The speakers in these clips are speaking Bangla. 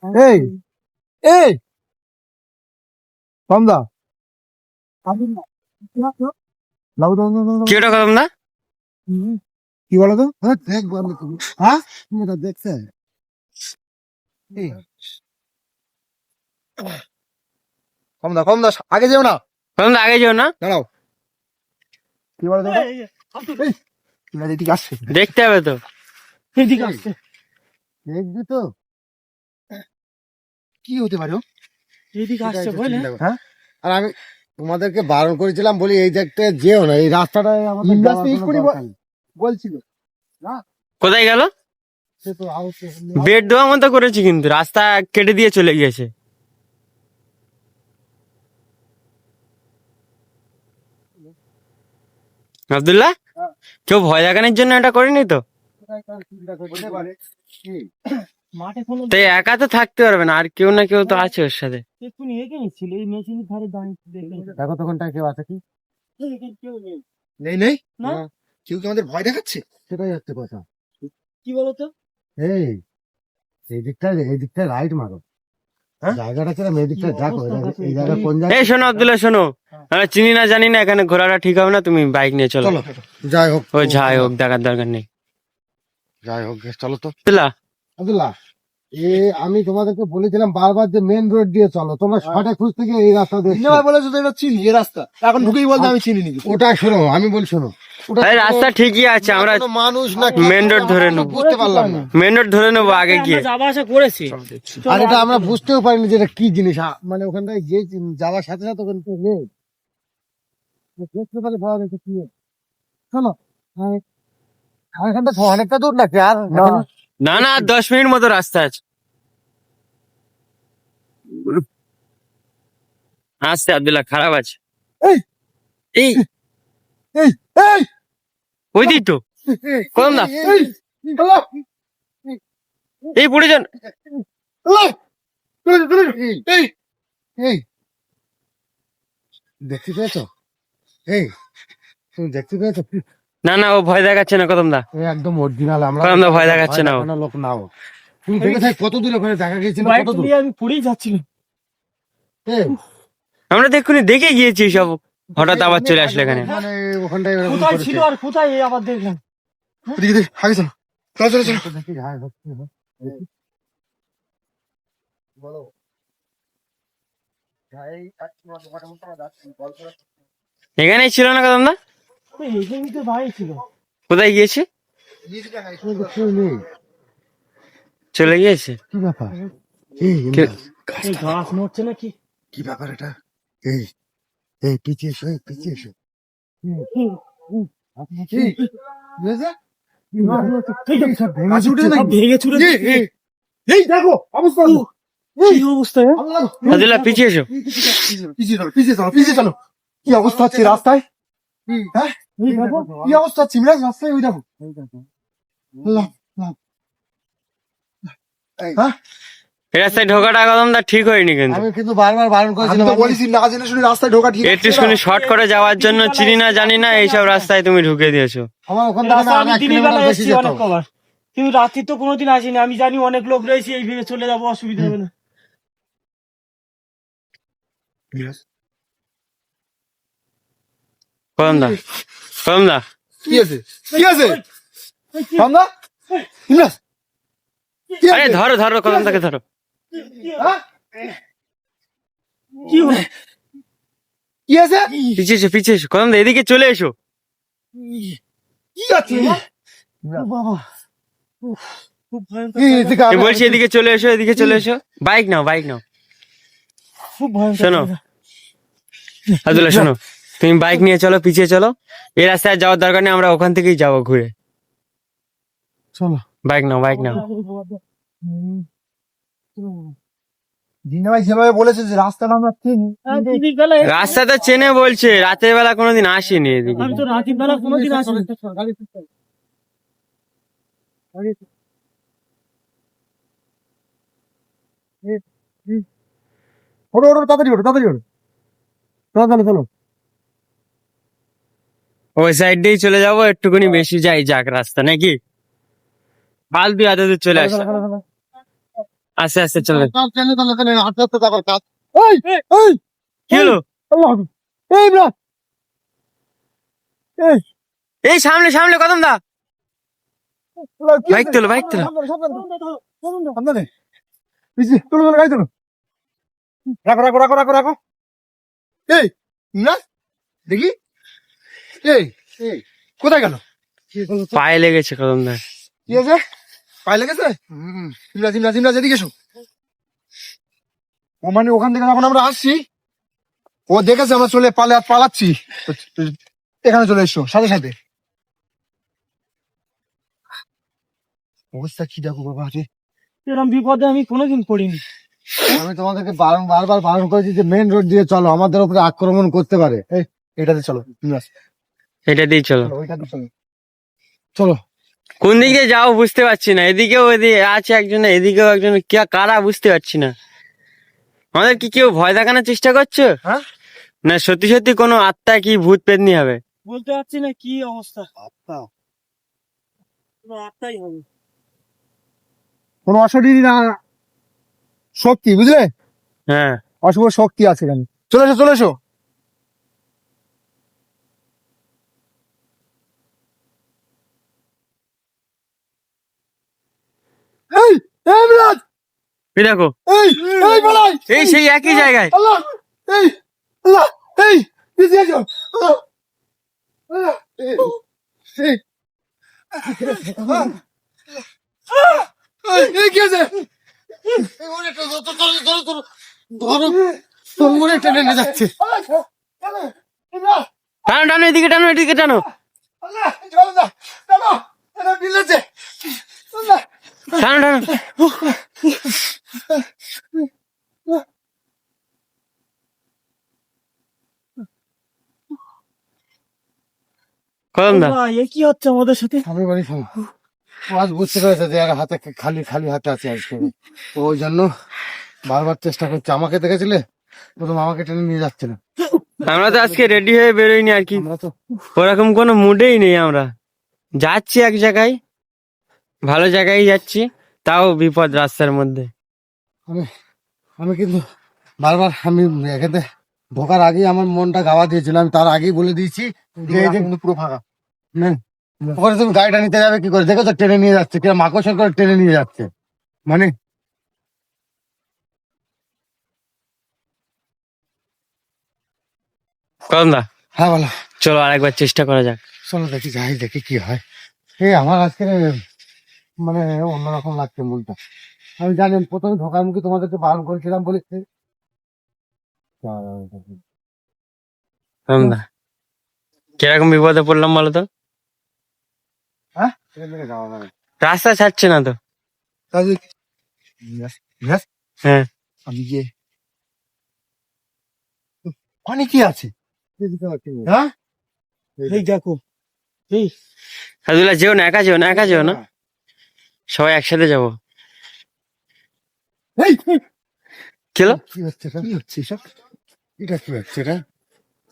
এই এই কমদা লাউ দাও দাও দাও কি ওটা কদম দা? কি বলো তো দেখ বলো তুমি হ্যাঁ তুমি এটা দেখছে কমদা কমদা আগে যেও না কদম দা আগে যাও না, দাঁড়াও কি বলো তো এদিকে আসছে দেখতে হবে তো। এদিকে আসছে দেখবি তো কি হতে পারে ও? এইদিকে আসছে বুঝলে? হ্যাঁ আর আমি তোমাদেরকে বারণ করেছিলাম বলি এই দেখতে যেও না এই রাস্তাটা আমাদের যাওয়ার কোনো দরকার নেই। বলছিল কোথায় গেল? সে তো আউটে বেড দেওয়া মতো করেছি কিন্তু রাস্তা কেটে দিয়ে চলে গিয়েছে। আব্দুল্লাহ, কেউ ভয় দেখানোর জন্য এটা করেনি তো? হতে পারে কি মাঠে কোনো তাই একা তো থাকতে পারবে না, আর কেউ না কেউ তো আছে ওর সাথে। এক্ষুনি এঁকে নিচ্ছিল এই মেশিনের ধারে দাঁড়িয়ে দেখে দেখো তখনটা কেউ আছে কি এখানে কেউ নেই। নেই নেই না। কেউ কি আমাদের ভয় দেখাচ্ছে সেটাই হচ্ছে কথা কি বলতো? এই এই দিকটা রাইট মারো হ্যাঁ? জায়গাটা কিরম এই দিকটা কি দেখো অবস্থা দেখো, এই জায়গা কোন এই শোনো আব্দুল্লাহ, শোনো, আমরা চিনি না জানি না, এখানে ঘোরাটা ঠিক হবে না, তুমি বাইক নিয়ে চলো। চলো যাই হোক ওই যাই হোক দেখার দরকার নেই। যাই হোক চলো তো আব্দুল্লাহ, আব্দুল্লাহ আমি তোমাদেরকে বলেছিলাম বারবার যে মেন রোড দিয়ে চলো তোমরা শর্টে খুঁজতে গিয়ে এই রাস্তা দিয়ে বলেছো তো এটা চিনি এই রাস্তা এখন ঢুকেই বলতে আমি চিনি নি ওটা শোনো আমি বল শোনো ওটা আরে রাস্তা ঠিকই আছে, আমরা কোনো মানুষ না মেন রোড ধরে নেবো, বুঝতে পারলাম না মেন রোড ধরে নেবো আগে গিয়ে। আমরা যাওয়া আসা করেছি। আর এটা আমরা বুঝতেও পারিনি যে এটা কি জিনিস মানে ওখানটায় গিয়ে যাওয়ার সাথে সাথে ওখানে তো নেই বুঝতে পারলে ভালো হতো কি শোনো এখান থেকে অনেকটা দূর নাকি আর না না, 10 মিনিট মতো রাস্তা আছে। আসতে আব্দুল্লাহ, খারাপ আছে। এই এই এই এই ওই দিক তো কদম দা, এই আল্লাহ এই পড়ে যান। আল্লাহ এই এই দেখতে পেয়েছো এই তুমি দেখতে পেয়েছো না না, ও ভয় দেখাচ্ছে না কদম দা, এই একদম অরিজিনাল আমরা কদম দা ভয় দেখাচ্ছে না ও। কোনো লোক নাও তুমি দেখে থাক কত দূরে ওখানে দেখা গেছিল বাইক কত দূর নিয়ে আমি পড়েই যাচ্ছিলাম। এই, আমরা তো এক্ষুনি দেখে গিয়েছি সব, হঠাৎ আবার চলে আসলে এখানে। মানে ওখানটায় এরকম কোথায় করেছে। ছিল আর কোথায় এই আবার দেখলাম। এদিকে দে, আগে চলো চলো চলো চলো দেখি হ্যাঁ হচ্ছে বলো এখানেই ছিল না কদম দা, এখানেই তো বাড়ি ছিল। কোথায় গিয়েছে? চলে গিয়েছে। কি ব্যাপার এই কে- এই ঘাস নড়ছে নাকি? কি ব্যাপার এটা এই এই পিছিয়ে এসো এই পিছিয়ে এসো কি হয়েছে? গাছ উঠে সব নাকি? ভেঙে চুরে এই দেখো অবস্থা কি অবস্থা? আল্লাহ আব্দুল্লাহ পিছিয়ে এসো। পিছিয়ে চলো পিছিয়ে চলো পিছিয়ে চলো কি অবস্থা হচ্ছে রাস্তায় হ্যাঁ এই দেখো। কি অবস্থা হচ্ছে মিরাজ রাস্তায় ওই দেখো আল্লাহ হ্যাঁ এই রাস্তায় ঢোকাটা কদম দা ঠিক হয়নি কিন্তু, আমি কিন্তু বারবার বারণ করেছিলাম আমি বলেছি না জেনে শুনে রাস্তায় ঢোকা ঠিক একটুখানি শর্ট করে যাওয়ার জন্য চিনি না জানি না এইসব রাস্তায় তুমি ঢুকে দিয়েছো। আমার ওখান থেকে রাস্তা আমি আমি 1 দিনের কিলোমিটার বেলা বেশি এসেছি যেত অনেক কবার, কিন্তু রাত্রি তো কোনোদিন আসিনি। আমি জানি অনেক লোক রয়েছে, এই ভেবে চলে যাবো, অসুবিধা হবে না। কদম দা, কদম দা, কি আছে কি আছে বান্দা ইমরাজ কি আরে আছে ধরো ধরো কদম দাকে ধরো। হ্যাঁ? কি হলো? কি আছে পিছিয়ে এসো পিছিয়ে এসো কদম দা, এদিকে চলে এসো। কি আছে বাবা খুব ভয়ঙ্কর এই জায়গা, এদিকে এই আয়, বলছি এদিকে চলে এসো, এদিকে চলে এসো, বাইক নাও বাইক নাও। খুব ভয়ঙ্কর শোনো জায়গা। আব্দুল্লাহ, শোনো, তুমি বাইক নিয়ে চলো, পিছিয়ে চলো, এই রাস্তায় যাওয়ার দরকার নেই, আমরা ওখান থেকেই যাবো ঘুরে। চলো বাইক নাও বাইক নাও। জিনা ভাই যেভাবে বলেছে যে রাস্তাটা আমরা চিনি হ্যাঁ, দিনের বেলা এসেছি। রাস্তা তো চেনে বলছে, রাতের বেলা কোনোদিন আসেনি এদিকে। আমি তো রাতের বেলা কোনোদিন আসিনি। ওঠো ওঠো তাড়াতাড়ি ওঠো তাড়াতাড়ি ওঠো চলো চলো চলো ওই সাইড দিয়েই চলে যাবো, একটুখানি বেশি যাই যাক রাস্তা নাকি, ফালতু এত দূর চলে আসলাম। আস্তে আস্তে চলো। ট্রেনে হাঁটতে হাঁটতে তারপর কাজ। এই এই কি হলো? আল্লাহ হাফেজ। এই ইমরান, এই এই সামনে সামনে কদম দা, কি বাইক হয়েছে? তোলো, বাইক তোলো। সাবধানে। পিছি, তোলো, তোলো, গাড়ি তোলো। রাখো, রাখো, রাখো, রাখো, রাখো। এই, না, দেখি। এই, এই, কোথায় গেল? পায়ে লেগেছে কদম দা। কি আছে? পায়ে লেগেছে? ইমরাজ, ইমরাজ, ইমরাজ, এদিকে এসো। ও মানে ওখান থেকে যখন আমরা আসছি, ও দেখেছে আমরা পালাচ্ছি। তো এখানে চলে এসো, সাথে সাথে। অবস্থা কি দেখো বাবা রে। এরকম বিপদে আমি কোনোদিন পড়িনি। আমি তোমাদেরকে বারবার বারণ করেছি যে মেইন রোড দিয়ে চলো, আমাদের উপরে আক্রমণ করতে পারে। এই, এটাতে চলো, ইমরাজ, এটা দিয়ে চলো। চলো, ওইটাতে চলো। চলো। কোন দিক দিয়ে যাও বুঝতে পারছি না, এদিকেও এদিকে আছে একজন, এদিকেও একজন, কারা বুঝতে পারছি না। আমাদের কি কেউ ভয় দেখানোর চেষ্টা করছো? হ্যাঁ? না সত্যি সত্যি কোনো আত্মা কি ভূত পেতনি হবে? বলতে পারছি না কি অবস্থা, কোনো আত্মাই হবে। কোন অশরীরী না শক্তি, বুঝলে? হ্যাঁ, অশুভ শক্তি আছে এখানে। চলে এসো, চলে এসো। এই, এই ইমরাজ, এই দেখো, এই, এই পালাই। এই সেই একই জায়গায়। আল্লাহ, এই, আল্লাহ, এই, পিছে এসো। আল্লাহ, আল্লাহ, এই, এই, এই, কি হয়েছে? এই মনে তো ধরো, ধরো, ধরো, ধরো, ধরো, তোর মনে টেনে নিয়ে যাচ্ছে। টানো টানো, এদিকে টানো, এদিকে টানো। আল্লাহ, চলো না, টানো, এটা বিলেছে। আল্লাহ, টানো টানো। কদম দা, আল্লাহ, এ কি হচ্ছে আমাদের সাথে? আমি বাড়ি শোনো, ও আজ বুঝতে পেরেছে যে এর হাতে খালি খালি হাতে আছে আজকে। তো ওই জন্য বারবার চেষ্টা করছে। আমাকে দেখেছিলে প্রথম, আমাকে টেনে নিয়ে যাচ্ছিল। আমরা তো আজকে রেডি হয়ে বেরোইনি আর কি, আমরা তো ওরকম কোনো মুডেই নেই। আমরা যাচ্ছি এক জায়গায়, ভালো জায়গায় যাচ্ছি, তাও বিপদ রাস্তার মধ্যে। আমি আমি কিন্তু বারবার আমি এখানে ঢোকার আগেই আমার মনটা গাওয়া দিয়েছিল। আমি তার আগেই বলে দিয়েছি যে এই যে কিন্তু পুরো ফাঁকা। না, ওখানে তুমি গাড়িটা নিতে যাবে কি করে? দেখো তো টেনে নিয়ে যাচ্ছে, কিরম আকর্ষণ করে টেনে নিয়ে যাচ্ছে। মানে কদম দা, হ্যাঁ বলো, চলো আরেকবার চেষ্টা করা যাক। চলো দেখি, যাই দেখি কি হয়। এই আমার আজকে মানে অন্যরকম লাগছে মনটা। আমি জানি আমি প্রথমে ঢোকার মুখে তোমাদেরকে বারণ করেছিলাম বলে কদম দা, কিরকম বিপদে পড়লাম বলো তো? হ্যাঁ, এখান থেকে যাওয়া যাবে। রাস্তা ছাড়ছে না তো। কাজে হ্যাঁ, আমি গিয়ে ওখানে কি আছে? হ্যাঁ, এই দেখো, এই আব্দুল্লাহ যেও না, একা যেও না, একা যেও না, সবাই একসাথে যাবো। এই, চলো, কি হচ্ছে এটা? কি হচ্ছে এসব? এটা কি হচ্ছে এটা?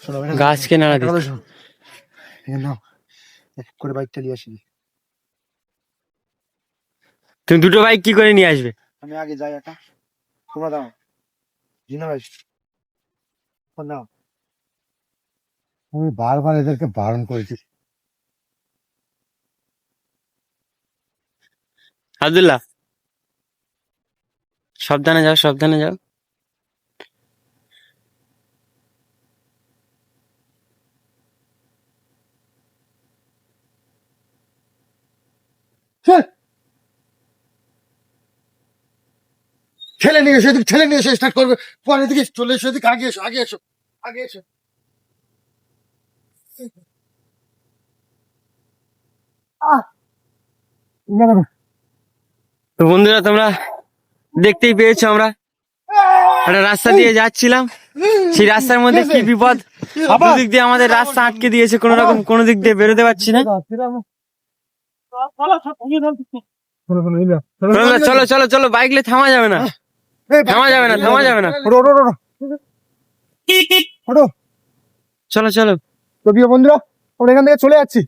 শোনো, এটা গাছকে নাড়া একটা দিচ্ছে। কথা শোনো। এই নাও, এক করে বাইকটা নিয়ে আসি। তুমি দুটো বাইক কি করে নিয়ে আসবে? আমি আগে যাই, একা তোমরা দাও। জিনা ভাই, ফোন দাও। আমি বারবার এদেরকে বারণ করেছি। আব্দুল্লাহ, সাবধানে যাও, সাবধানে যাও। চল, ঠেলে নিয়ে এসো, এদিকে ঠেলে নিয়ে এসে স্টার্ট করবে। পরে এদিকে চলে এসো, এদিকে আগে এসো, আগে এসো, আগে এসো। আহ, না, না, না। তো বন্ধুরা, তোমরা দেখতেই পেয়েছো, আমরা একটা রাস্তা দিয়ে যাচ্ছিলাম, সেই রাস্তার মধ্যে কি বিপদ। দুদিক দিয়ে আমাদের রাস্তা আটকে দিয়েছে, কোনো রকম কোনো দিক দিয়ে বেরোতে পারছি না। শোনো, শোনো, এই নাও। শোনো, কদম দা, চলো চলো চলো, বাইক নিয়ে থামা যাবে না, এই, থামা যাবে না, থামা যাবে না। ওঠো, ওঠো, ওঠো, ওঠো। চলো চলো। তো প্রিয় বন্ধুরা, আমরা এখান থেকে চলে যাচ্ছি।